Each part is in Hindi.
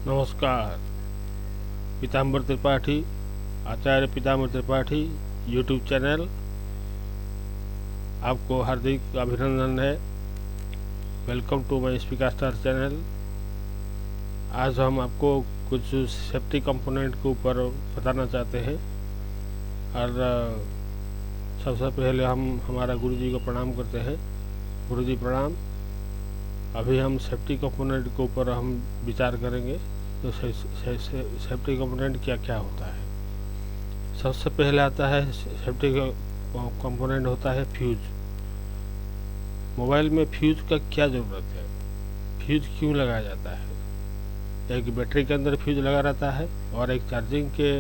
नमस्कार। पीताम्बर त्रिपाठी, आचार्य पीताम्बर त्रिपाठी यूट्यूब चैनल, आपको हार्दिक अभिनंदन है। Welcome to my Speaker Star channel. आज हम आपको कुछ सेफ्टी कंपोनेंट के ऊपर बताना चाहते हैं। और सबसे पहले हम हमारा गुरुजी को प्रणाम करते हैं। गुरुजी प्रणाम। अभी हम सेफ्टी कंपोनेंट के ऊपर हम विचार करेंगे। तो सेफ्टी कंपोनेंट क्या क्या होता है। सबसे पहले आता है सेफ्टी कंपोनेंट होता है फ्यूज। मोबाइल में फ्यूज का क्या ज़रूरत है, फ्यूज क्यों लगाया जाता है। एक बैटरी के अंदर फ्यूज लगा रहता है और एक चार्जिंग के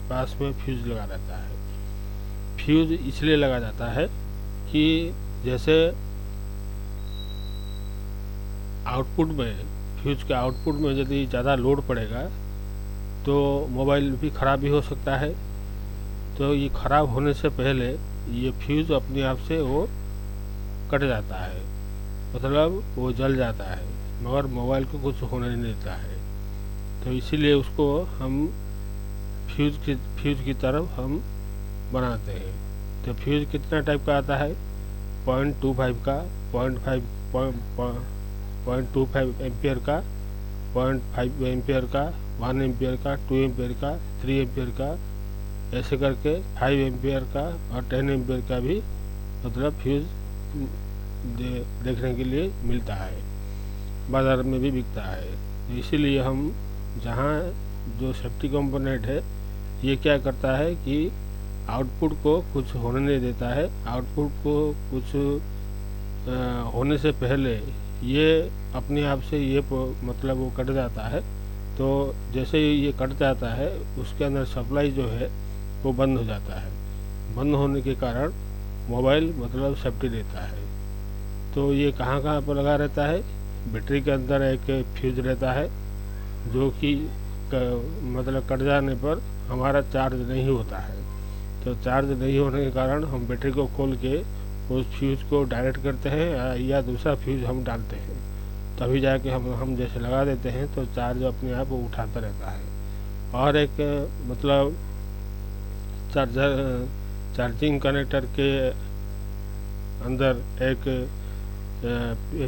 पास में फ्यूज लगा रहता है। फ्यूज इसलिए लगा जाता है कि जैसे आउटपुट में, फ्यूज के आउटपुट में यदि ज़्यादा लोड पड़ेगा तो मोबाइल भी ख़राब भी हो सकता है। तो ये ख़राब होने से पहले ये फ्यूज अपने आप से वो कट जाता है, मतलब वो जल जाता है, मगर मोबाइल को कुछ होने नहीं देता है। तो इसीलिए उसको हम फ्यूज की तरफ हम बनाते हैं। तो फ्यूज कितना टाइप का आता है, 0.25 का, 0.25 एम्पियर का, 0.5 एम्पियर का, 1 एम्पियर का, 2 एम्पियर का, 3 एम्पियर का, ऐसे करके 5 एम्पियर का और 10 एम्पियर का भी मतलब फ्यूज देखने के लिए मिलता है, बाज़ार में भी बिकता है। इसीलिए हम जहाँ जो सेफ्टी कंपोनेंट है ये क्या करता है कि आउटपुट को कुछ होने नहीं देता है। आउटपुट को कुछ होने से पहले ये अपने आप से ये मतलब वो कट जाता है। तो जैसे ही ये कट जाता है उसके अंदर सप्लाई जो है वो बंद हो जाता है। बंद होने के कारण मोबाइल मतलब सेफ्टी देता है। तो ये कहाँ कहाँ पर लगा रहता है, बैटरी के अंदर एक फ्यूज रहता है जो कि मतलब कट जाने पर हमारा चार्ज नहीं होता है। तो चार्ज नहीं होने के कारण हम बैटरी को खोल के उस फ्यूज को डायरेक्ट करते हैं या दूसरा फ्यूज हम डालते हैं, तभी जाके हम जैसे लगा देते हैं तो चार्ज अपने आप उठाता रहता है। और एक मतलब चार्जिंग कनेक्टर के अंदर एक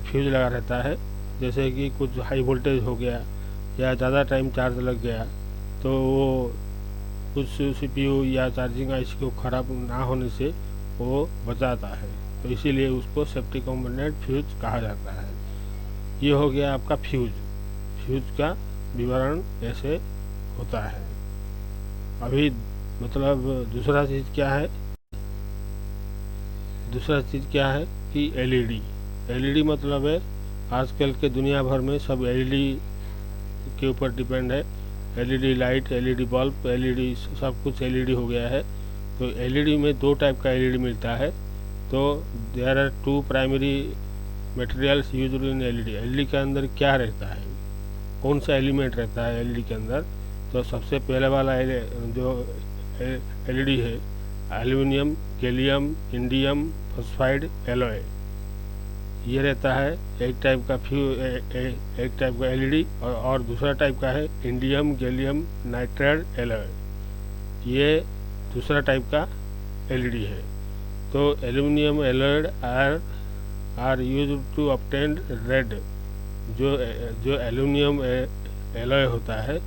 फ्यूज लगा रहता है। जैसे कि कुछ हाई वोल्टेज हो गया या ज़्यादा टाइम चार्ज लग गया तो वो कुछ सीपीयू या चार्जिंग आईसी को ख़राब ना होने से वो बचाता है। तो इसीलिए उसको सेफ्टी कंपोनेंट फ्यूज कहा जाता है। ये हो गया आपका फ्यूज। फ्यूज का विवरण ऐसे होता है। अभी मतलब दूसरा चीज़ क्या है कि एलईडी मतलब है आजकल के दुनिया भर में सब एलईडी के ऊपर डिपेंड है। LED light, LED bulb, LED सब कुछ एलईडी हो गया है। तो एलईडी में दो टाइप का एलईडी मिलता है। तो there are 2 primary materials used in LED. LED के अंदर क्या रहता है, कौन सा एलिमेंट रहता है एलईडी के अंदर। तो सबसे पहले वाला जो एलईडी है aluminium, gallium, indium phosphide alloy, ये रहता है एक टाइप का एलईडी। और दूसरा टाइप का है इंडियम गैलियम नाइट्राइड एलॉय, ये दूसरा टाइप का एलईडी है। तो aluminium alloyed are used to obtain red. जो एल्यूमिनियम एलॉय होता है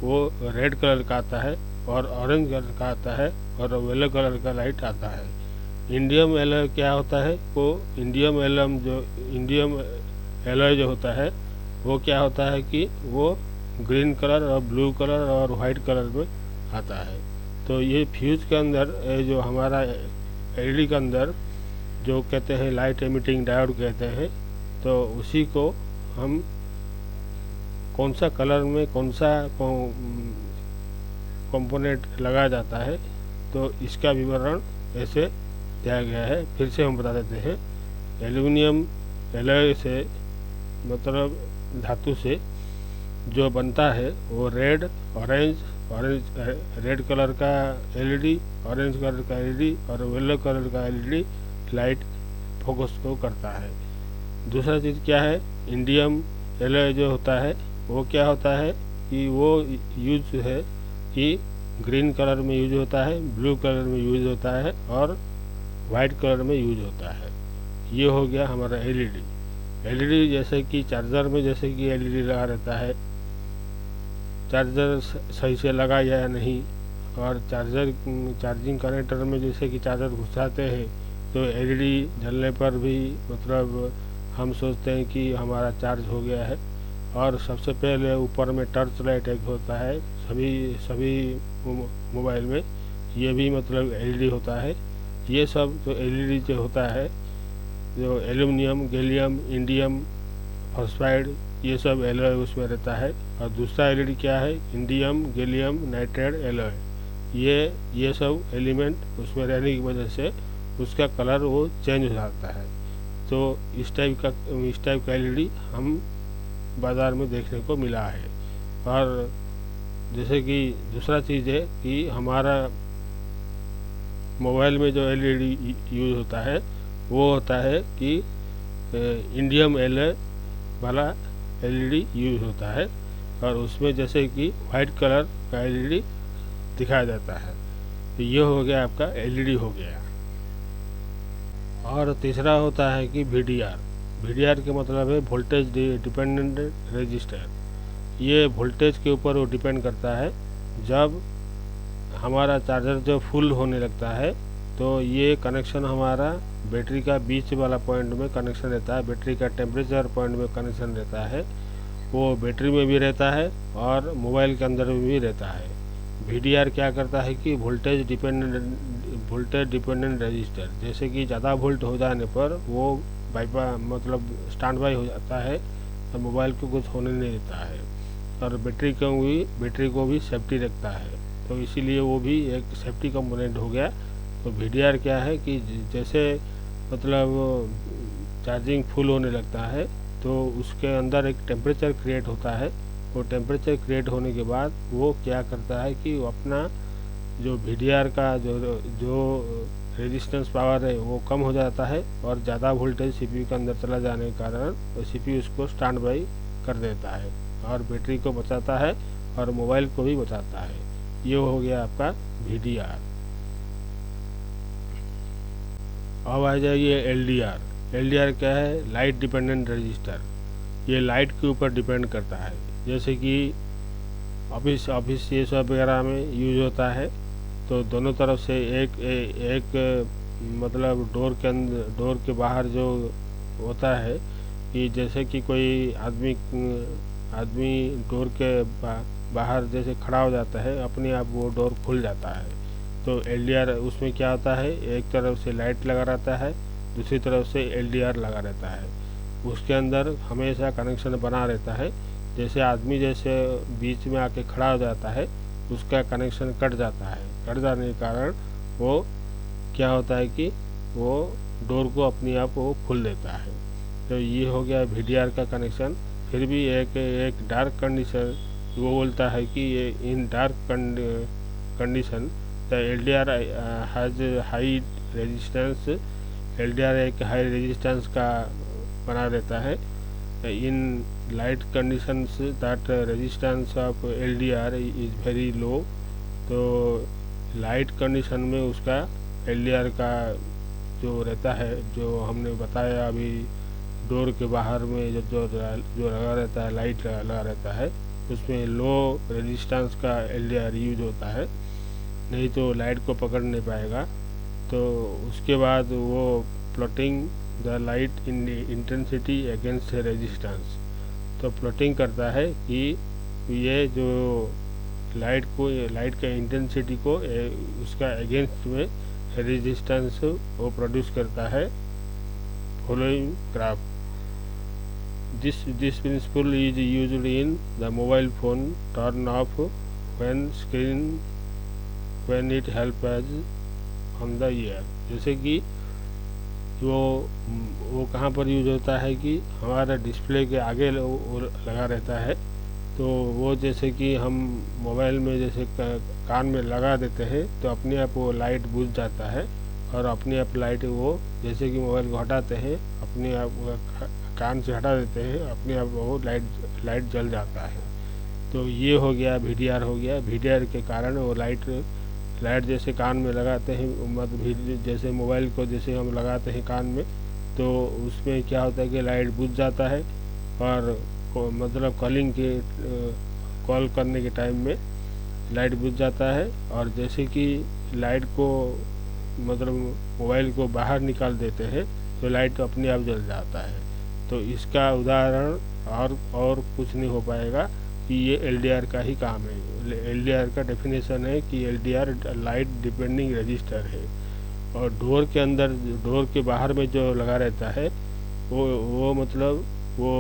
वो रेड कलर का आता है और ऑरेंज कलर का आता है और येलो कलर का लाइट आता है। इंडियम एलॉय क्या होता है, वो इंडियम एलॉय जो होता है वो क्या होता है कि वो ग्रीन कलर और ब्लू कलर और वाइट कलर में आता है। तो ये फ्यूज के अंदर जो हमारा एलईडी के अंदर जो कहते हैं लाइट एमिटिंग डायोड कहते हैं, तो उसी को हम कौन सा कलर में कौन सा कंपोनेंट लगाया जाता है तो इसका विवरण ऐसे दिया गया है। फिर से हम बता देते हैं। एल्यूमिनियम एलॉय से मतलब धातु से जो बनता है वो रेड कलर का एलईडी, ऑरेंज कलर का एलईडी और येलो कलर का एलईडी लाइट फोकस को करता है। दूसरा चीज़ क्या है, इंडियम एलॉय जो होता है वो क्या होता है कि वो यूज है कि ग्रीन कलर में यूज होता है, ब्लू कलर में यूज होता है और वाइट कलर में यूज होता है। ये हो गया हमारा एलईडी। एलईडी जैसे कि चार्जर में जैसे कि एलईडी लगा रहता है, चार्जर सही से लगा या नहीं, और चार्जिंग कनेक्टर में जैसे कि चार्जर घुसाते हैं तो एलईडी जलने पर भी मतलब हम सोचते हैं कि हमारा चार्ज हो गया है। और सबसे पहले ऊपर में टर्च लाइट एक होता है सभी मोबाइल में, ये भी मतलब एलईडी होता है। ये सब जो एलईडी जो होता है, जो एल्यूमिनियम, गैलियम, इंडियम फॉस्फाइड, ये सब एलॉय उसमें रहता है। और दूसरा एलईडी क्या है, इंडियम, गैलियम नाइट्राइड एलॉय, ये सब एलिमेंट उसमें रहने की वजह से उसका कलर वो चेंज हो जाता है। तो इस टाइप का एलईडी हम बाज़ार में देखने को मिला है। और जैसे कि दूसरा चीज़ है कि हमारा मोबाइल में जो एलईडी यूज होता है वो होता है कि इंडियम एलॉय वाला एलईडी यूज होता है, और उसमें जैसे कि वाइट कलर का एलईडी दिखाया जाता है। तो ये हो गया आपका एलईडी हो गया। और तीसरा होता है कि वीडीआर। वीडीआर के मतलब है वोल्टेज डिपेंडेंट रजिस्टर। ये वोल्टेज के ऊपर वो डिपेंड करता है। जब हमारा चार्जर जो फुल होने लगता है तो ये कनेक्शन हमारा बैटरी का बीच वाला पॉइंट में कनेक्शन रहता है, बैटरी का टेम्परेचर पॉइंट में कनेक्शन रहता है, वो बैटरी में भी रहता है और मोबाइल के अंदर में भी रहता है। वीडीआर क्या करता है कि वोल्टेज डिपेंडेंट रजिस्टर, जैसे कि ज़्यादा वोल्ट हो जाने पर वो मतलब स्टैंड बाई हो जाता है और मोबाइल को कुछ होने नहीं देता है, और बैटरी को भी सेफ्टी रखता है। तो इसीलिए वो भी एक सेफ्टी कंपोनेंट हो गया। तो वीडीआर क्या है कि जैसे मतलब चार्जिंग फुल होने लगता है तो उसके अंदर एक टेम्परेचर क्रिएट होता है। वो टेम्परेचर क्रिएट होने के बाद वो क्या करता है कि वो अपना जो वीडीआर का जो रेजिस्टेंस पावर है वो कम हो जाता है, और ज़्यादा वोल्टेज सीपीयू के अंदर चला जाने के कारण सीपीयू उसको स्टैंड बाई कर देता है और बैटरी को बचाता है और मोबाइल को भी बचाता है। ये हो गया आपका वीडीआर। अब आ जाइए एलडीआर। एलडीआर क्या है, लाइट डिपेंडेंट रजिस्टर। ये लाइट के ऊपर डिपेंड करता है। जैसे कि ऑफिस ये सब वगैरह में यूज होता है, तो दोनों तरफ से एक मतलब डोर के बाहर जो होता है कि जैसे कि कोई आदमी डोर के बाहर जैसे खड़ा हो जाता है, अपने आप वो डोर खुल जाता है। तो एलडीआर उसमें क्या होता है, एक तरफ से लाइट लगा रहता है, दूसरी तरफ से एलडीआर लगा रहता है। उसके अंदर हमेशा कनेक्शन बना रहता है। जैसे आदमी जैसे बीच में आके खड़ा हो जाता है, उसका कनेक्शन कट जाता है। कट जाने के कारण वो क्या होता है कि वो डोर को अपने आप वो खोल देता है। तो ये हो गया वीडीआर का कनेक्शन। फिर भी एक डार्क कंडीशन वो बोलता है कि ये इन dark condition the LDR has high resistance. LDR एक हाई रेजिस्टेंस का बना रहता है। In light conditions that resistance of LDR is very low. तो लाइट कंडीशन में उसका एलडीआर का जो रहता है, जो हमने बताया अभी, डोर के बाहर में जो लगा रहता है, लाइट लगा रहता है, उसमें लो रेजिस्टेंस का एलडीआर यूज होता है, नहीं तो लाइट को पकड़ नहीं पाएगा। तो उसके बाद वो plotting the light in intensity against resistance. तो प्लॉटिंग करता है कि ये जो लाइट का इंटेंसिटी को उसका अगेंस्ट में रेजिस्टेंस वो प्रोड्यूस करता है। Following graph, this principle is used in the mobile phone turn off when it help us on the ear। जैसे कि वो कहाँ पर यूज होता है कि हमारा डिस्प्ले के आगे लगा रहता है। तो वो जैसे कि हम मोबाइल में जैसे कान में लगा देते हैं तो अपने आप वो लाइट बुझ जाता है, और अपने आप लाइट वो जैसे कि मोबाइल को हटाते हैं अपने आप कान से हटा देते हैं अपने आप वो लाइट जल जाता है। तो ये हो गया VDR हो गया। VDR के कारण वो लाइट जैसे कान में लगाते हैं, मतलब जैसे मोबाइल को जैसे हम लगाते हैं कान में, तो उसमें क्या होता है कि लाइट बुझ जाता है और मतलब कॉल करने के टाइम में लाइट बुझ जाता है। और जैसे कि लाइट को मतलब मोबाइल को बाहर निकाल देते हैं तो लाइट अपने आप जल जाता है। तो इसका उदाहरण और कुछ नहीं हो पाएगा कि ये LDR का ही काम है। LDR का डेफिनेशन है कि LDR लाइट डिपेंडिंग रजिस्टर है। और डोर के बाहर में जो लगा रहता है वो मतलब वो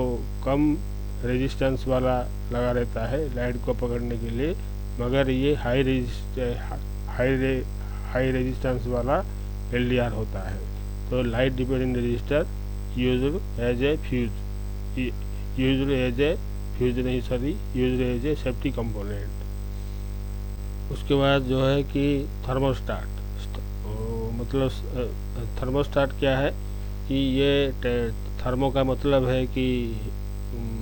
कम रेजिस्टेंस वाला लगा रहता है लाइट को पकड़ने के लिए, मगर ये हाई रेजिस्टेंस वाला LDR होता है। तो light dependent resistor used as a safety component. उसके बाद जो है कि थर्मोस्टाट, मतलब थर्मोस्टाट क्या है कि ये थर्मो का मतलब है कि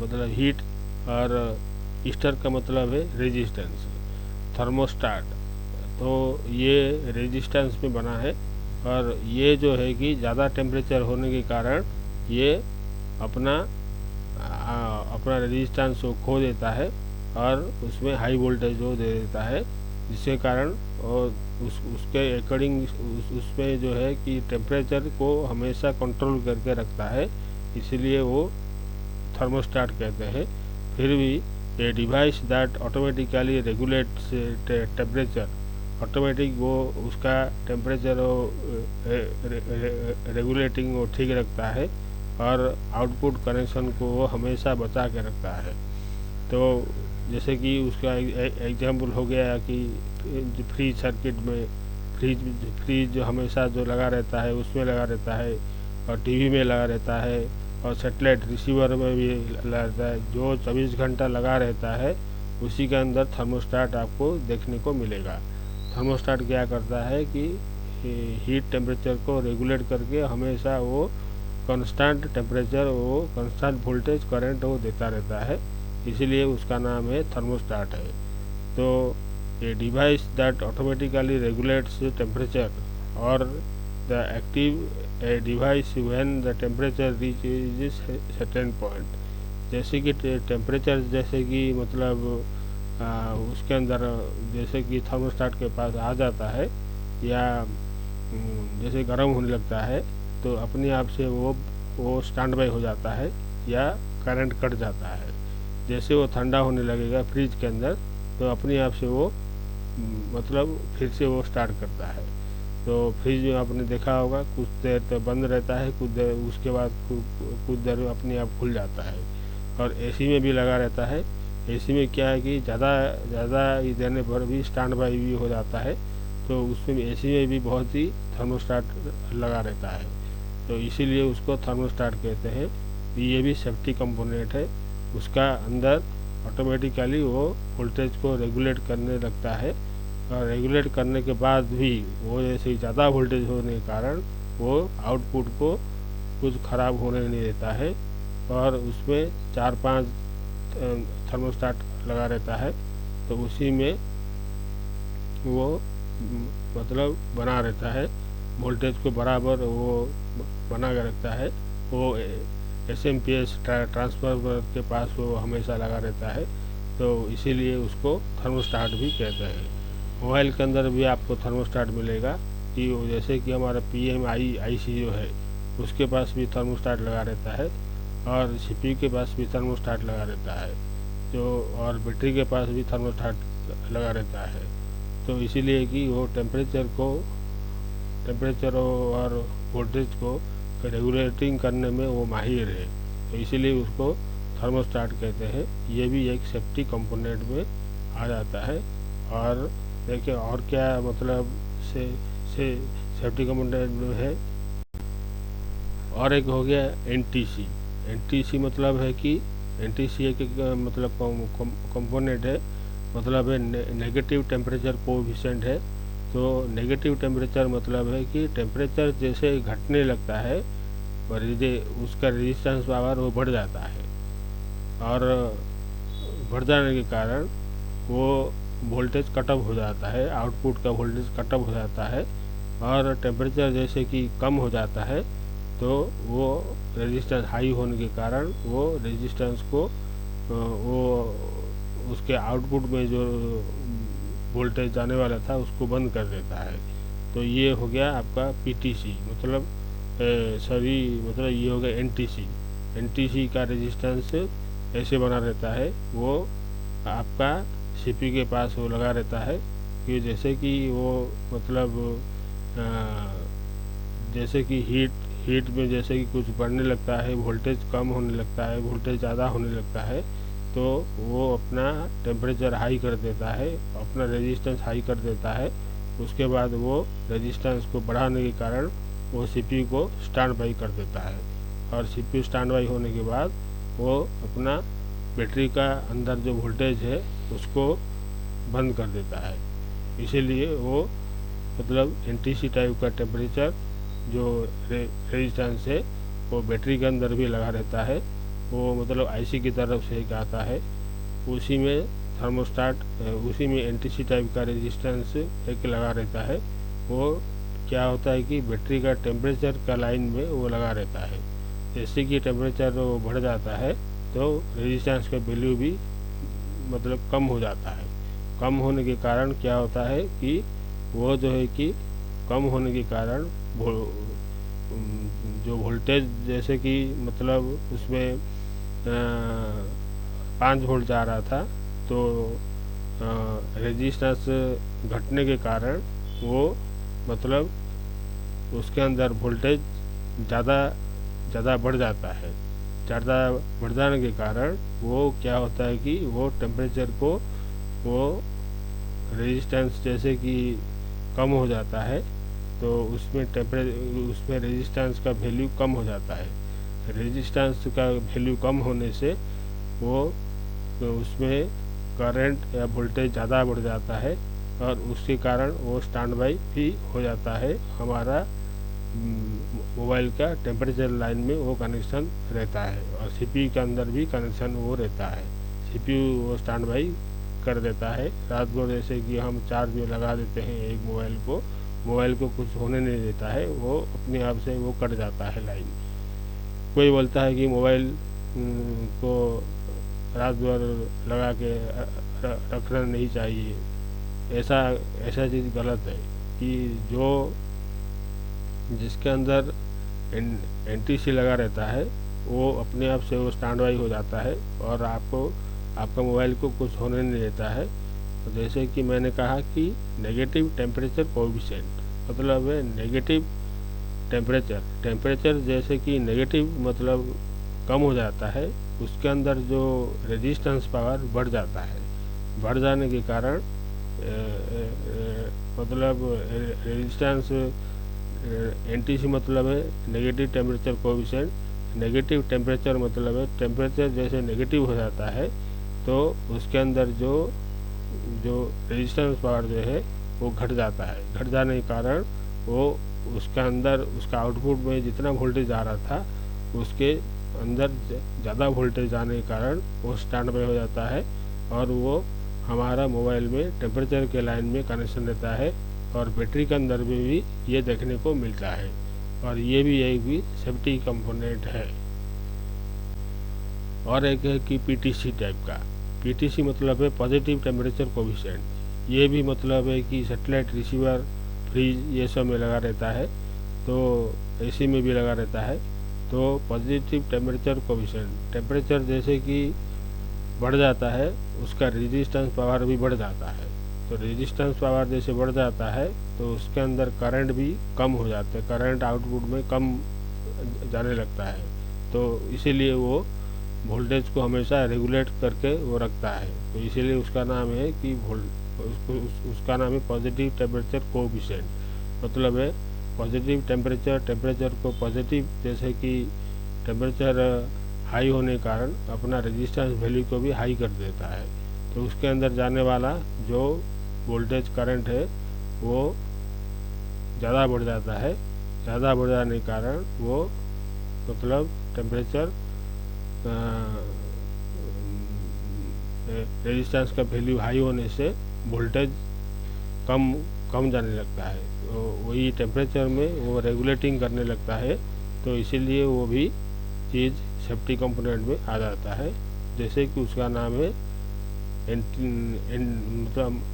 मतलब हीट और स्टर का मतलब है रेजिस्टेंस। थर्मोस्टाट तो ये रेजिस्टेंस में बना है और ये जो है कि ज़्यादा टेम्परेचर होने के कारण ये अपना रेजिस्टेंस को खो देता है और उसमें हाई वोल्टेज वो दे देता है, जिसके कारण और उसके अकॉर्डिंग उसमें जो है कि टेम्परेचर को हमेशा कंट्रोल करके रखता है, इसलिए वो थर्मोस्टाट कहते हैं। फिर भी ए device that automatically regulates temperature, automatic वो उसका टेम्परेचर रेगुलेटिंग वो ठीक रखता है और आउटपुट कनेक्शन को वो हमेशा बचा के रखता है। तो जैसे कि उसका एग्जाम्पल हो गया कि फ्रीज सर्किट में फ्रीज जो हमेशा जो लगा रहता है उसमें लगा रहता है, और टीवी में लगा रहता है, और सेटेलाइट रिसीवर में भी लगा रहता है। जो 24 घंटा लगा रहता है उसी के अंदर थर्मोस्टाट आपको देखने को मिलेगा। थर्मोस्टाट क्या करता है कि हीट टेम्परेचर को रेगुलेट करके हमेशा वो कांस्टेंट टेम्परेचर, वो कांस्टेंट वोल्टेज करंट वो देता रहता है, इसीलिए उसका नाम है थर्मोस्टाट है। तो a device that automatically regulates temperature और the active a device when the temperature reaches certain point. जैसे कि टेम्परेचर जैसे कि मतलब उसके अंदर जैसे कि थर्मोस्टाट के पास आ जाता है या जैसे गर्म होने लगता है तो अपने आप से वो स्टैंड बाई हो जाता है या करंट कट जाता है। जैसे वो ठंडा होने लगेगा फ्रिज के अंदर तो अपने आप से वो मतलब फिर से वो स्टार्ट करता है। तो फ्रिज में आपने देखा होगा कुछ देर तो बंद रहता है, कुछ देर उसके बाद कुछ देर अपने आप खुल जाता है। और AC में भी लगा रहता है। AC में क्या है कि ज़्यादा देने पर भी स्टैंड बाई भी हो जाता है, तो उसमें AC में भी बहुत ही थर्मोस्टाट लगा रहता है, तो इसीलिए उसको थर्मोस्टाट कहते हैं। ये भी सेफ्टी कंपोनेंट है। उसका अंदर ऑटोमेटिकली वो वोल्टेज को रेगुलेट करने लगता है, और रेगुलेट करने के बाद भी वो जैसे ज़्यादा वोल्टेज होने के कारण वो आउटपुट को कुछ ख़राब होने नहीं देता है। और उसमें 4-5 थर्मोस्टाट लगा रहता है, तो उसी में वो मतलब बना रहता है, वोल्टेज को बराबर वो बना कर रखता है। वो SMPS ट्रांसफार्मर के पास वो हमेशा लगा रहता है, तो इसीलिए उसको थर्मोस्टाट भी कहते हैं। मोबाइल के अंदर भी आपको थर्मोस्टाट मिलेगा कि जैसे कि हमारा PMI IC जो है उसके पास भी थर्मोस्टाट लगा रहता है, और CPU के पास भी थर्मोस्टाट लगा रहता है, और बैटरी के पास भी थर्मोस्टाट लगा रहता है। तो इसीलिए कि वो टेम्परेचर और वोल्टेज को रेगुलेटिंग करने में वो माहिर है, तो इसीलिए उसको थर्मोस्टाट कहते हैं। ये भी एक सेफ्टी कंपोनेंट में आ जाता है। और देखिए और क्या मतलब से सेफ्टी कंपोनेंट में है। और एक हो गया NTC मतलब है कि NTC एक मतलब कंपोनेंट है, मतलब है नेगेटिव टेम्परेचर कोएफिशिएंट है। तो नेगेटिव टेम्परेचर मतलब है कि टेम्परेचर जैसे घटने लगता है उसका रेजिस्टेंस पावर वो बढ़ जाता है, और बढ़ जाने के कारण वो वोल्टेज कटअप हो जाता है, आउटपुट का वोल्टेज कटअप हो जाता है, और टेम्परेचर जैसे कि कम हो जाता है तो वो रेजिस्टेंस हाई होने के कारण वो रेजिस्टेंस को वो उसके आउटपुट में जो वोल्टेज जाने वाला था उसको बंद कर देता है। तो ये हो गया आपका पीटीसी, मतलब मतलब ये हो गया एनटीसी। एनटीसी का रेजिस्टेंस ऐसे बना रहता है, वो आपका सीपीयू के पास वो लगा रहता है कि जैसे कि वो मतलब जैसे कि हीट में जैसे कि कुछ बढ़ने लगता है, वोल्टेज कम होने लगता है, वोल्टेज ज़्यादा होने लगता है, तो वो अपना टेम्परेचर हाई कर देता है, अपना रेजिस्टेंस हाई कर देता है। उसके बाद वो रेजिस्टेंस को बढ़ाने के कारण वो सीपीयू को स्टैंड बाई कर देता है, और सीपीयू स्टैंड बाई होने के बाद वो अपना बैटरी का अंदर जो वोल्टेज है उसको बंद कर देता है। इसीलिए वो मतलब एनटीसी टाइप का टेम्परेचर जो रेजिस्टेंस है वो बैटरी के अंदर भी लगा रहता है, वो मतलब आईसी की तरफ से एक आता है, उसी में थर्मोस्टाट, उसी में एनटीसी टाइप का रेजिस्टेंस एक लगा रहता है। वो क्या होता है कि बैटरी का टेम्परेचर का लाइन में वो लगा रहता है। जैसे कि टेम्परेचर वो बढ़ जाता है तो रेजिस्टेंस का वैल्यू भी मतलब कम हो जाता है। कम होने के कारण क्या होता है कि वो जो है कि कम होने के कारण जो वोल्टेज जैसे कि मतलब उसमें 5 वोल्ट जा रहा था, तो रेजिस्टेंस घटने के कारण वो मतलब उसके अंदर वोल्टेज ज़्यादा बढ़ जाता है। ज़्यादा बढ़ जाने के कारण वो क्या होता है कि वो टेम्परेचर को वो रेजिस्टेंस जैसे कि कम हो जाता है, तो उसमें रेजिस्टेंस का वैल्यू कम हो जाता है। रेजिस्टेंस का वैल्यू कम होने से वो उसमें करंट या वोल्टेज ज़्यादा बढ़ जाता है, और उसके कारण वो स्टैंड बाई भी हो जाता है। हमारा मोबाइल का टेम्परेचर लाइन में वो कनेक्शन रहता है, और सीपीयू के अंदर भी कनेक्शन वो रहता है। सीपीयू वो स्टैंड बाई कर देता है। रात को जैसे कि हम चार्ज में लगा देते हैं एक मोबाइल को कुछ होने नहीं देता है, वो अपने आप से वो कट जाता है लाइन। कोई बोलता है कि मोबाइल को रात भर लगा के रखना नहीं चाहिए। ऐसा चीज़ गलत है कि जिसके अंदर एनटीसी लगा रहता है वो अपने आप से वो स्टैंड बाई हो जाता है, और आपका मोबाइल को कुछ होने नहीं देता है। तो जैसे कि मैंने कहा कि नेगेटिव टेम्परेचर कोएफिशिएंट मतलब है नेगेटिव टेम्परेचर जैसे कि नेगेटिव मतलब कम हो जाता है, उसके अंदर जो रेजिस्टेंस पावर बढ़ जाता है। बढ़ जाने के कारण मतलब रेजिस्टेंस एनटीसी मतलब है negative temperature coefficient. Negative temperature मतलब है टेम्परेचर जैसे नेगेटिव हो जाता है तो उसके अंदर जो रेजिस्टेंस पावर जो है वो घट जाता है। घट जाने के कारण वो उसका अंदर उसका आउटपुट में जितना वोल्टेज आ रहा था उसके अंदर ज़्यादा वोल्टेज आने के कारण वो स्टैंड बाई हो जाता है, और वो हमारा मोबाइल में टेम्परेचर के लाइन में कनेक्शन रहता है, और बैटरी के अंदर में भी ये देखने को मिलता है, और ये भी एक भी सेफ्टी कंपोनेंट है। और एक है कि पीटीसी टाइप का। पीटीसी मतलब है पॉजिटिव टेम्परेचर कोएफिशिएंट। ये भी मतलब है कि सैटेलाइट रिसीवर, फ्रिज ये सब में लगा रहता है, तो एसी में भी लगा रहता है। तो पॉजिटिव टेम्परेचर कोएफिशिएंट टेम्परेचर जैसे कि बढ़ जाता है उसका रेजिस्टेंस पावर भी बढ़ जाता है। तो रेजिस्टेंस पावर जैसे बढ़ जाता है तो उसके अंदर करंट भी कम हो जाता है, करंट आउटपुट में कम जाने लगता है। तो इसीलिए वो वोल्टेज को हमेशा रेगुलेट करके वो रखता है। तो इसीलिए उसका नाम है कि उसका नाम है पॉजिटिव टेम्परेचर कोएफिशिएंट। मतलब है पॉजिटिव टेम्परेचर को पॉजिटिव जैसे कि टेम्परेचर हाई होने के कारण अपना रेजिस्टेंस वैल्यू को भी हाई कर देता है। तो उसके अंदर जाने वाला जो वोल्टेज करंट है वो ज़्यादा बढ़ जाता है। ज़्यादा बढ़ जाने के कारण वो मतलब टेम्परेचर रेजिस्टेंस का वैल्यू हाई होने से वोल्टेज कम कम जाने लगता है, तो वही टेम्परेचर में वो रेगुलेटिंग करने लगता है। तो इसीलिए वो भी चीज़ सेफ्टी कंपोनेंट में आ जाता है, जैसे कि उसका नाम है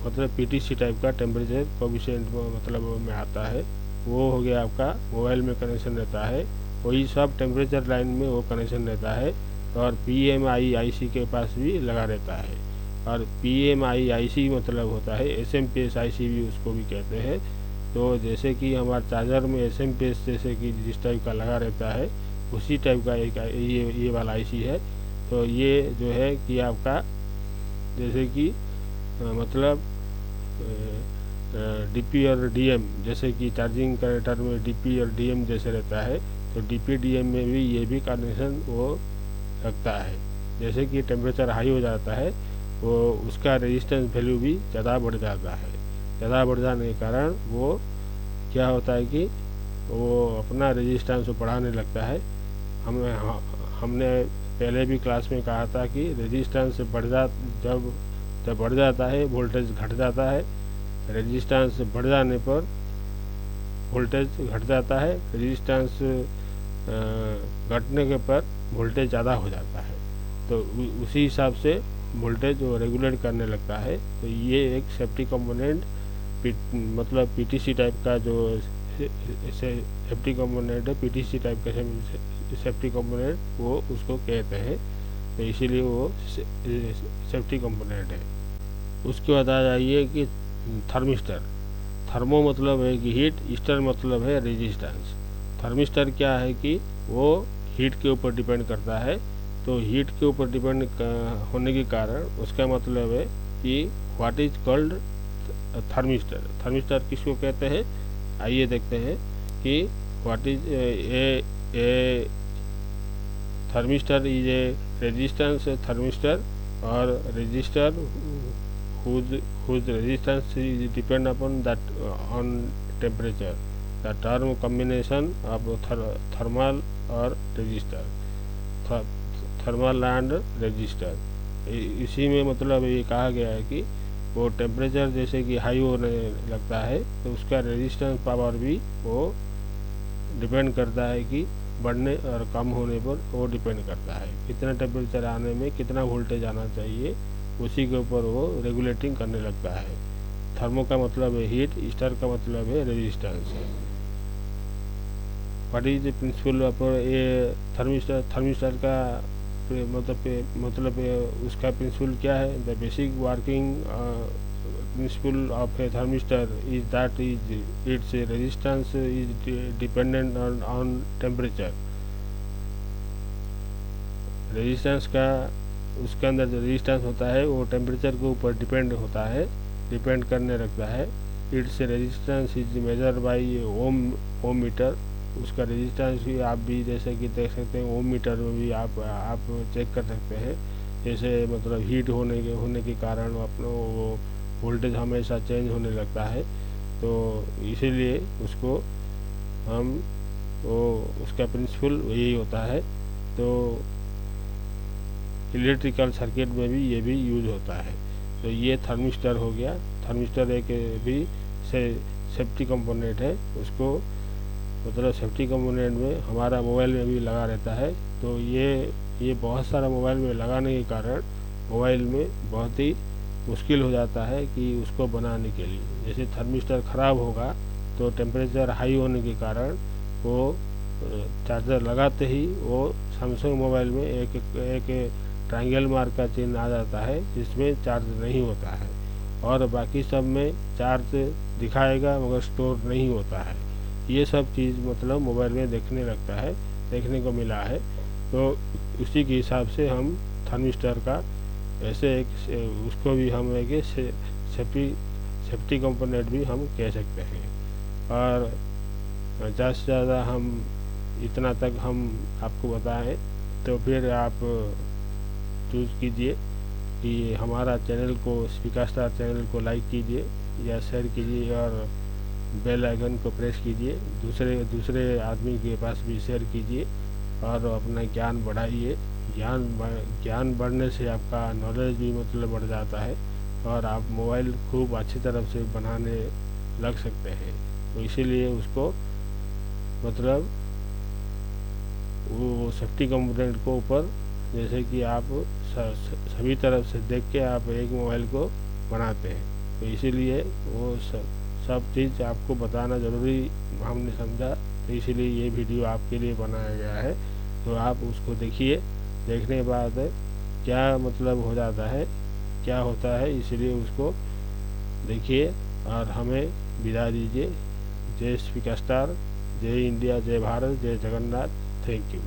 मतलब पीटीसी टाइप का टेम्परेचर कोएफिशिएंट मतलब में आता है। वो हो गया आपका मोबाइल में कनेक्शन रहता है, वही सब टेम्परेचर लाइन में वो कनेक्शन रहता है। और PMI/IC के पास भी लगा रहता है। और PMI/IC मतलब होता है SMPS/IC भी उसको भी कहते हैं। तो जैसे कि हमारे चार्जर में SMPS जैसे कि जिस टाइप का लगा रहता है, उसी टाइप का एक ये वाला IC है। तो ये जो है कि आपका जैसे कि मतलब DP और DM, जैसे कि चार्जिंग कनेक्टर में DP और DM जैसे रहता है, तो DP DM में भी ये भी कनेक्शन वो रखता है। जैसे कि टेम्परेचर हाई हो जाता है, वो उसका रेजिस्टेंस वैल्यू भी ज़्यादा बढ़ जाता है। ज़्यादा बढ़ जाने के कारण वो क्या होता है कि वो अपना रेजिस्टेंस बढ़ाने लगता है। हमने पहले भी क्लास में कहा था कि रेजिस्टेंस जब बढ़ जाता है वोल्टेज घट जाता है, रेजिस्टेंस बढ़ जाने पर वोल्टेज घट जाता है, रेजिस्टेंस घटने के पर वोल्टेज ज़्यादा हो जाता है। तो उसी हिसाब से वोल्टेज वो रेगुलेट करने लगता है। तो ये एक सेफ्टी कंपोनेंट मतलब PTC टाइप का जो सेफ्टी कंपोनेंट है, PTC टाइप का सेफ्टी कंपोनेंट वो उसको कहते हैं। तो इसीलिए वो सेफ्टी कंपोनेंट है। उसके बाद आ जाइए कि थर्मिस्टर। थर्मो मतलब है कि हीट, स्टर मतलब है रेजिस्टेंस। थर्मिस्टर क्या है कि वो हीट के ऊपर डिपेंड करता है। तो हीट के ऊपर डिपेंड होने के कारण उसका मतलब है कि what is called thermistor. Thermistor किसको कहते हैं, आइए देखते हैं कि what is a thermistor is a resistance thermistor और resistor whose resistance is depend upon that on temperature. The term combination of thermal और resistor, थर्मल एंड रजिस्टर। इसी में मतलब ये कहा गया है कि वो टेम्परेचर जैसे कि हाई होने लगता है तो उसका रेजिस्टेंस पावर भी वो डिपेंड करता है कि बढ़ने और कम होने पर वो डिपेंड करता है। कितना टेम्परेचर आने में कितना वोल्टेज आना चाहिए, उसी के ऊपर वो रेगुलेटिंग करने लगता है। थर्मो का मतलब है हीट, स्टर का मतलब है resistance. What is the principle of A thermistor का मतलब उसका प्रिंसिपल क्या है। The basic working principle of A thermistor is that is it's resistance is dependent on temperature. Resistance का उसके अंदर जो रेजिस्टेंस होता है वो टेम्परेचर के ऊपर डिपेंड करने लगता है। Its resistance is measure by ohm meter. उसका रेजिस्टेंस भी आप भी जैसे कि देख सकते हैं, ओम मीटर में भी आप चेक कर सकते हैं। जैसे मतलब हीट होने के कारण अपना वो वोल्टेज हमेशा चेंज होने लगता है। तो इसीलिए उसको हम वो उसका प्रिंसिपल यही होता है। तो इलेक्ट्रिकल सर्किट में भी ये भी यूज होता है। तो ये थर्मिस्टर हो गया। थर्मिस्टर एक भी सेफ्टी कंपोनेंट है। उसको मतलब सेफ्टी कंपोनेंट में हमारा मोबाइल में भी लगा रहता है। तो ये बहुत सारा मोबाइल में लगाने के कारण मोबाइल में बहुत ही मुश्किल हो जाता है कि उसको बनाने के लिए। जैसे थर्मिस्टर ख़राब होगा तो टेम्परेचर हाई होने के कारण वो चार्जर लगाते ही वो सैमसंग मोबाइल में एक ट्रायंगल मार्क का चिन्ह आ जाता है जिसमें चार्ज नहीं होता है, और बाकी सब में चार्ज दिखाएगा मगर स्टोर नहीं होता है। ये सब चीज़ मतलब मोबाइल में देखने को मिला है। तो उसी के हिसाब से हम थर्मिस्टर का ऐसे उसको भी हम एक सेफ्टी कंपोनेंट भी हम कह सकते हैं। और ज़्यादा से ज़्यादा हम इतना तक हम आपको बताएं, तो फिर आप चूज़ कीजिए कि हमारा चैनल को स्पीकर स्टार चैनल को लाइक कीजिए या शेयर कीजिए और बेल आइकन को प्रेस कीजिए। दूसरे आदमी के पास भी शेयर कीजिए और अपना ज्ञान बढ़ाइए। ज्ञान बढ़ने से आपका नॉलेज भी मतलब बढ़ जाता है और आप मोबाइल खूब अच्छी तरह से बनाने लग सकते हैं। तो इसीलिए उसको मतलब वो सेफ्टी कंपोनेंट को ऊपर, जैसे कि आप सभी तरफ से देख के आप एक मोबाइल को बनाते हैं, तो इसीलिए वो सब चीज़ आपको बताना ज़रूरी हमने समझा। तो इसीलिए ये वीडियो आपके लिए बनाया गया है। तो आप उसको देखिए, देखने के बाद क्या मतलब हो जाता है, क्या होता है, इसीलिए उसको देखिए और हमें विदा दीजिए। जय स्पीकर स्टार, जय इंडिया, जय भारत, जय जगन्नाथ। Thank you.